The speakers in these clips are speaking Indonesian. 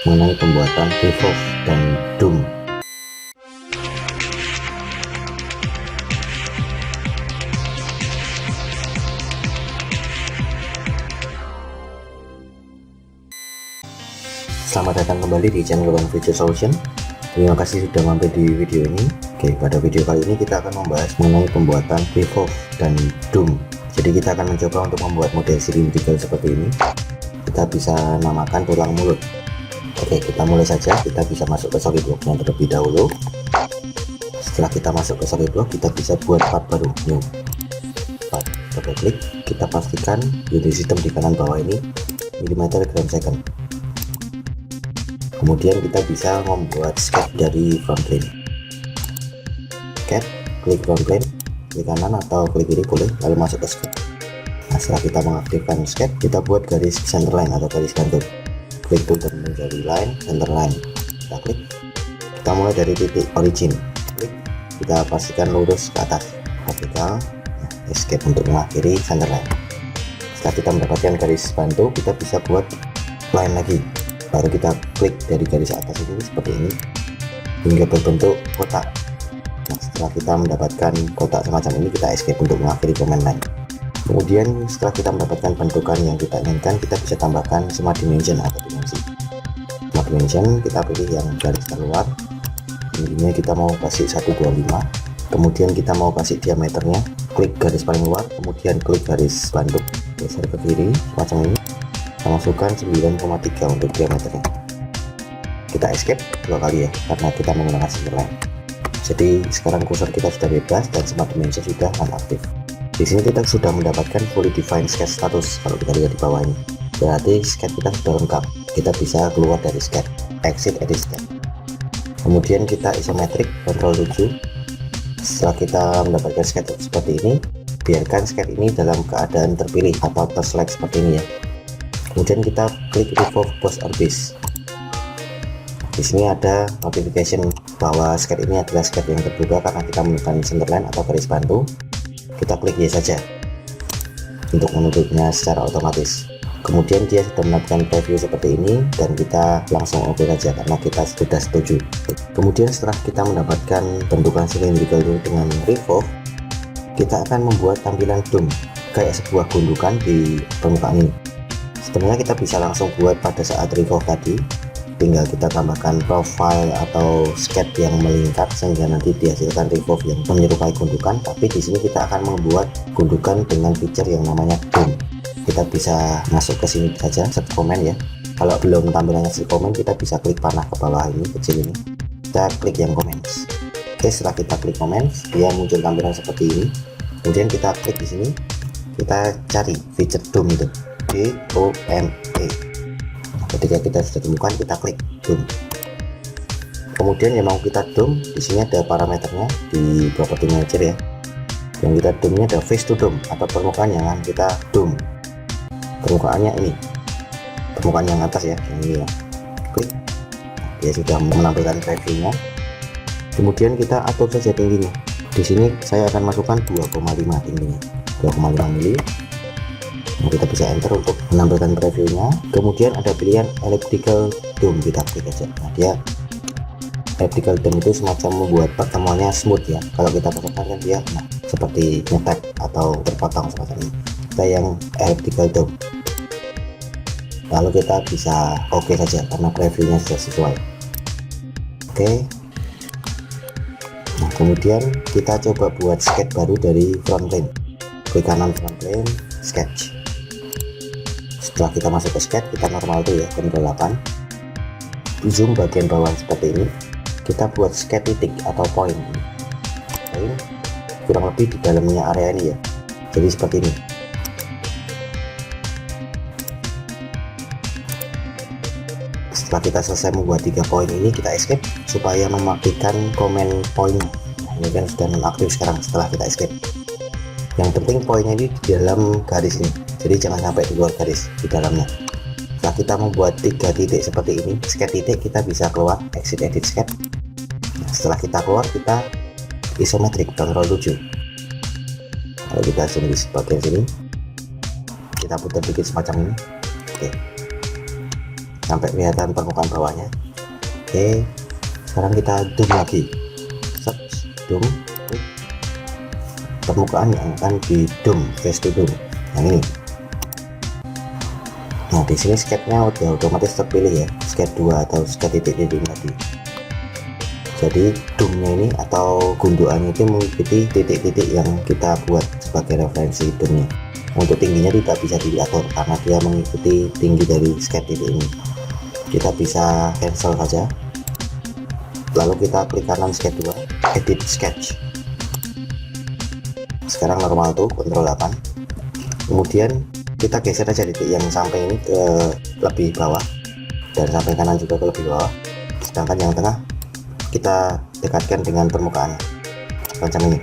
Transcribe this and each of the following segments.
mengenai pembuatan Revolve dan Doom. Selamat datang kembali di channel One Future Solution. Terima kasih sudah mampir di video ini. Oke, pada video kali ini kita akan membahas mengenai pembuatan Revolve dan Doom. Jadi kita akan mencoba untuk membuat model cylindrical seperti ini. Kita bisa namakan tulang mulut. Oke, kita mulai saja. Kita bisa masuk ke SolidWorks terlebih dahulu. Setelah kita masuk ke SolidWorks, kita bisa buat part baru, new part. Double klik, kita pastikan unit system di kanan bawah ini millimeter gram second. Kemudian kita bisa membuat sketch dari front plane. Sketch, klik front plane, klik kanan atau klik kiri boleh, lalu masuk ke sketch. Nah, setelah kita mengaktifkan sketch, kita buat garis center line atau garis gantung. Klik tool dan menjadi line, center line. Kita klik. Kita mulai dari titik origin. Klik. Kita pastikan lurus ke atas. Vertikal. Escape untuk mengakhiri center line. Setelah kita mendapatkan garis bantu, kita bisa buat line lagi. Baru kita klik dari garis atas ini seperti ini hingga berbentuk kotak. Nah, setelah kita mendapatkan kotak semacam ini, kita escape untuk mengakhiri command line. Kemudian setelah kita mendapatkan bentukan yang kita inginkan, kita bisa tambahkan smart dimension atau dimensi. Smart dimension kita pilih yang garis terluar. Ini kita mau kasih 125. Kemudian kita mau kasih diameternya, klik garis paling luar, kemudian klik garis bantu, geser ke kiri semacam ini. Kita masukkan 9,3 untuk diameternya. Kita escape 2 kali ya, karena kita menggunakan center line. Jadi sekarang kursor kita sudah bebas dan smart dimension sudah non-aktif. Di sini kita sudah mendapatkan fully defined sketch status. Kalau kita lihat di bawah ini, berarti sketch kita sudah lengkap. Kita bisa keluar dari sketch, exit edit sketch. Kemudian kita isometric, Ctrl 7. Setelah kita mendapatkan sketch seperti ini, biarkan sketch ini dalam keadaan terpilih atau terselect seperti ini ya. Kemudian kita klik Revolve Boss or Base. Di sini ada notification bahwa sketch ini adalah sketch yang terbuka karena kita menggunakan center line atau garis bantu. Kita klik yes saja untuk menutupnya secara otomatis. Kemudian dia sudah mendapatkan preview seperti ini dan kita langsung oke saja karena kita sudah setuju. Kemudian setelah kita mendapatkan bentukan cylindrical dengan Revolve, kita akan membuat tampilan Doom kayak sebuah gundukan di permukaan ini. Sebenarnya kita bisa langsung buat pada saat Revolve tadi, tinggal kita tambahkan profile atau sketch yang melingkar sehingga nanti dihasilkan Revolve yang menyerupai gundukan. Tapi di sini kita akan membuat gundukan dengan feature yang namanya Doom. Kita bisa masuk ke sini saja, set comment ya. Kalau belum tampilannya set comment, kita bisa klik panah ke bawah ini, kecil ini. Kita klik yang comments. Oke, setelah kita klik comments, dia muncul tampilan seperti ini. Kemudian kita klik di sini, kita cari feature Doom itu. D-O-M-E. Ketika kita sudah temukan, kita klik Doom. Kemudian yang mau kita Doom, di sini ada parameternya di property manager ya. Yang kita Doomnya ada face to Doom atau permukaan yang akan kita Doom. Permukaannya ini, permukaan yang atas ya, yang ini ya. Klik. Dia sudah menampilkan previewnya. Kemudian kita atur saja tingginya. Di sini saya akan masukkan 2,5 tingginya, 2,5 mili. Nah, kita bisa enter untuk menampilkan previewnya. Kemudian ada pilihan elliptical dome, kita klik aja. Nah, dia elliptical dome itu semacam membuat pertemuannya smooth ya. Kalau kita tekan kan dia seperti nyetek atau terpotong semacam ini. Kita yang elliptical dome. Lalu kita bisa oke saja karena previewnya sudah sesuai. Oke. Nah, kemudian kita coba buat sketch baru dari front plane. Klik kanan front plane, sketch. Setelah kita masuk ke sketch, kita normal tuh ya, Ctrl 8. Zoom bagian bawah seperti ini. Kita buat sketch titik atau point. Point kurang lebih di dalamnya area ini ya. Jadi seperti ini. Setelah kita selesai membuat 3 poin ini, kita escape supaya mematikan command point. Nah, ini kan sudah nonaktif sekarang setelah kita escape. Yang penting poinnya ini di dalam garis ini, jadi jangan sampai di luar garis, di dalamnya. Setelah kita membuat 3 titik seperti ini, sketch titik, kita bisa keluar, exit edit sketch. Nah, setelah kita keluar, kita isometric, Ctrl 7. Kalau kita zoom di bagian sini, kita putar dikit semacam ini. Oke. sampai kelihatan permukaan bawahnya. Oke, sekarang kita zoom lagi, search zoom, permukaan yang akan di zoom, face to zoom yang ini. Nah, di sini sketnya udah otomatis terpilih ya, sket 2 atau sket titik-titik tadi. Jadi zoomnya ini atau gundukannya itu mengikuti titik-titik yang kita buat sebagai referensi zoomnya. Untuk tingginya tidak bisa diatur karena dia mengikuti tinggi dari sket titik ini. Kita bisa cancel saja, lalu kita klik kanan sket 2, edit sketch. Sekarang normal tuh, Ctrl 8. Kemudian kita geser aja titik yang samping ini ke lebih bawah dan samping kanan juga ke lebih bawah, sedangkan yang tengah kita dekatkan dengan permukaan macam ini.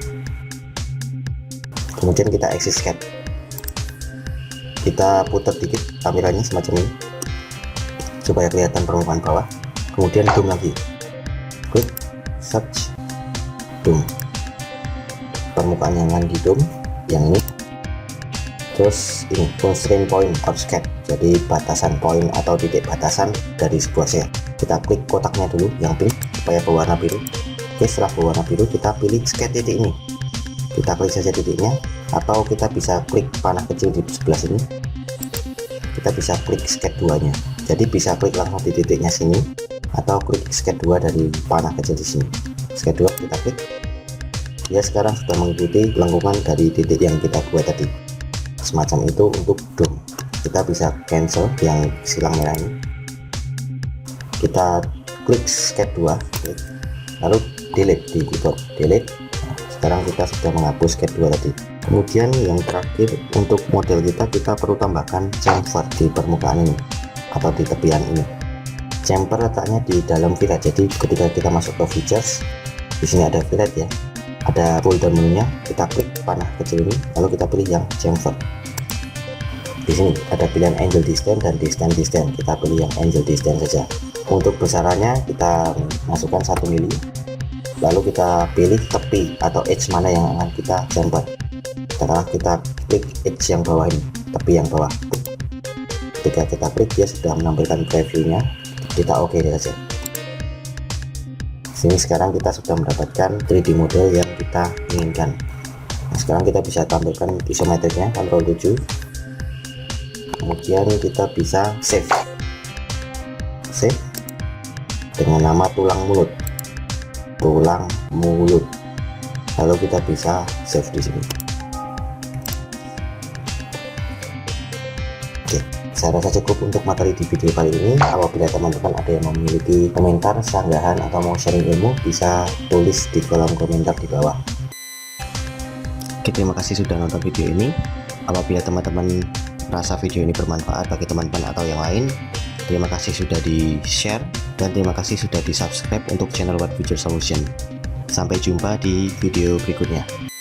Kemudian kita exit sketch, kita putar dikit kameranya semacam ini supaya kelihatan permukaan bawah. Kemudian zoom lagi, klik search zoom, permukaan yang akan di zoom yang ini. Terus ini constraint point or sketch, jadi batasan poin atau titik batasan dari sebuah set. Kita klik kotaknya dulu yang pink supaya berwarna biru. Oke, setelah berwarna biru kita pilih sketch titik ini, kita klik saja titiknya, atau kita bisa klik panah kecil di sebelah sini, kita bisa klik sketch 2 nya. Jadi bisa klik langsung di titiknya sini atau klik sketch 2 dari panah kecil di sini. Sketch 2 kita klik, dia sekarang sudah mengikuti lengkungan dari titik yang kita buat tadi. Semacam itu untuk zoom. Kita bisa cancel yang silang merah ini, kita klik sketch 2, klik, lalu delete di keyboard, delete. Nah, sekarang kita sudah menghapus sketch 2 tadi. Kemudian yang terakhir untuk model kita perlu tambahkan chamfer di permukaan ini atau di tepian ini. Chamfer letaknya di dalam fillet, jadi ketika kita masuk ke features, di sini ada fillet ya, ada folder menunya, kita klik panah kecil ini, lalu kita pilih yang chamfer. Di sini ada pilihan angle distance dan distance, kita pilih yang angle distance saja. Untuk besarannya kita masukkan 1 mili, lalu kita pilih tepi atau edge mana yang akan kita chamfer. Setelah kita klik edge yang bawah ini, tepi yang bawah. Ketika kita klik, dia sudah menampilkan previewnya, kita oke saja. Sini sekarang kita sudah mendapatkan 3D model yang kita inginkan. Nah, sekarang kita bisa tampilkan isometriknya, Ctrl 7. Kemudian kita bisa save dengan nama tulang mulut, lalu kita bisa save di sini. Oke, saya rasa cukup untuk materi di video kali ini. Apabila teman-teman ada yang memiliki komentar, sanggahan, atau mau sharing ilmu, bisa tulis di kolom komentar di bawah. Oke, terima kasih sudah nonton video ini. Apabila teman-teman merasa video ini bermanfaat bagi teman-teman atau yang lain, terima kasih sudah di share dan terima kasih sudah di subscribe untuk channel What Future Solution. Sampai jumpa di video berikutnya.